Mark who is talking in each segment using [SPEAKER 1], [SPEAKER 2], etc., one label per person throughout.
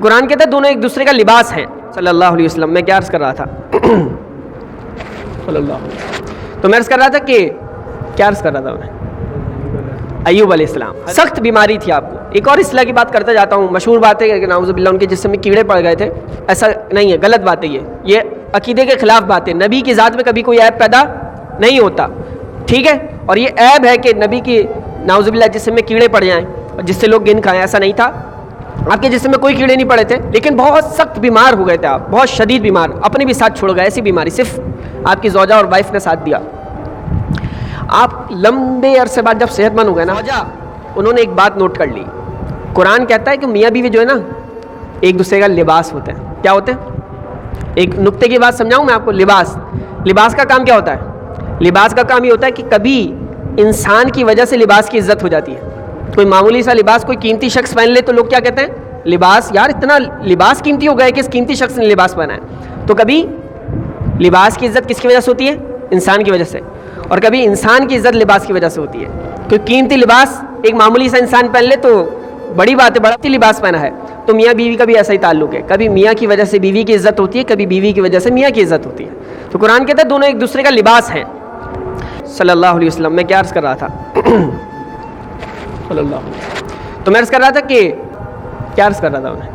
[SPEAKER 1] قرآن کہتا ہے دونوں ایک دوسرے کا لباس ہیں. صلی اللہ علیہ وسلم. میں کیا عرض کر رہا تھا صلی اللہ علیہ وسلم. تو میں عرض کر رہا تھا کہ کیا عرض کر رہا تھا میں ایوب علیہ السلام. سخت بیماری تھی آپ کو. ایک اور اصلاح کی بات کرتا جاتا ہوں. مشہور بات ہے کہ نعوذ باللہ ان کے جسم میں کیڑے پڑ گئے تھے. ایسا نہیں ہے, غلط بات ہے یہ عقیدے کے خلاف بات ہے. نبی کی ذات میں کبھی کوئی عیب پیدا نہیں ہوتا, ٹھیک ہے. اور یہ عیب ہے کہ نبی کی نعوذ باللہ جسم میں کیڑے پڑ جائیں جس سے لوگ گن کھائیں. ایسا نہیں تھا. آپ کے جسم میں کوئی کیڑے نہیں پڑے تھے, لیکن بہت سخت بیمار ہو گئے تھے آپ, بہت شدید بیمار. اپنے بھی ساتھ چھوڑ گئے ایسی بیماری, صرف آپ کی زوجہ اور وائف نے ساتھ دیا. آپ لمبے عرصے بعد جب صحت مند ہو گئے نا, انہوں نے ایک بات نوٹ کر لی. قرآن کہتا ہے کہ میاں بیوی جو ہے نا ایک دوسرے کا لباس ہوتے ہیں. کیا ہوتے ہیں؟ ایک نقطے کی بات سمجھاؤں میں آپ کو. لباس کا کام کیا ہوتا ہے؟ لباس کا کام یہ ہوتا ہے کہ کبھی انسان کی وجہ سے لباس کی عزت ہو جاتی ہے. کوئی معمولی سا لباس کوئی قیمتی شخص پہن لے تو لوگ کیا کہتے ہیں؟ لباس, یار اتنا لباس قیمتی ہو گیا ہے کہ اس قیمتی شخص نے لباس پہنا ہے. تو کبھی لباس کی عزت کس کی وجہ سے ہوتی ہے؟ انسان کی وجہ سے. اور کبھی انسان کی عزت لباس کی وجہ سے ہوتی ہے. کوئی قیمتی لباس ایک معمولی سا انسان پہن لے تو بڑی بات ہے, بڑا لباس پہنا ہے. تو میاں بیوی کا بھی ایسا ہی تعلق ہے. کبھی میاں کی وجہ سے بیوی کی عزت ہوتی ہے, کبھی بیوی کی وجہ سے میاں کی عزت ہوتی ہے. تو قرآن کہتا ہے دونوں ایک دوسرے کا لباس ہیں. صلی اللہ علیہ وسلم. میں کیا عرض کر رہا تھا صلی اللہ علیہ وسلم. تو میں عرض کر رہا تھا کہ کیا عرض کر رہا تھا میں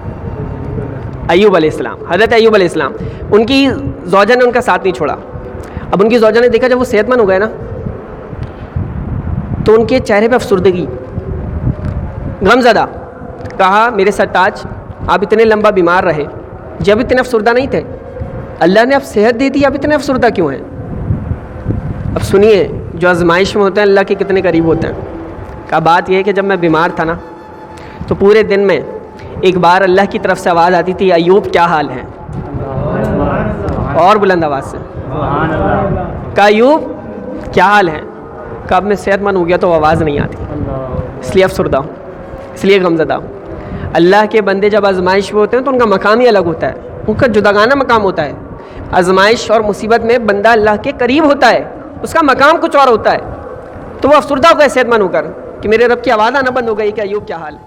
[SPEAKER 1] ایوب علیہ السلام. حضرت ایوب علیہ السلام, ان کی زوجہ نے ان کا ساتھ نہیں چھوڑا. اب ان کی زوجہ نے دیکھا جب وہ صحت مند ہو گئے نا تو ان کے چہرے پہ افسردگی, غم زدہ. کہا میرے سرتاج آپ اتنے لمبا بیمار رہے, جب اتنے افسردہ نہیں تھے, اللہ نے اب صحت دے دی, اب اتنے افسردہ کیوں ہیں؟ اب سنیے, جو آزمائش میں ہوتے ہیں اللہ کے کتنے قریب ہوتے ہیں. کا بات یہ ہے کہ جب میں بیمار تھا نا تو پورے دن میں ایک بار اللہ کی طرف سے آواز آتی تھی, ایوب کیا حال ہے؟ اور بلند آواز سے کہا ایوب کیا حال ہے؟ کہا اب میں صحت مند ہو گیا تو آواز نہیں آتی, اس لیے افسردہ ہوں, اس لیے غمزدہ ہوں. اللہ کے بندے جب آزمائش میں ہوتے ہیں تو ان کا مقام ہی الگ ہوتا ہے, ان کا جداگانہ مقام ہوتا ہے. آزمائش اور مصیبت میں بندہ اللہ کے قریب ہوتا ہے, اس کا مقام کچھ اور ہوتا ہے. تو وہ افسردہ ہو گئے صحت مند ہو کر کہ میرے رب کی آواز آنا بند ہو گئی کہ ایوب کیا حال ہے.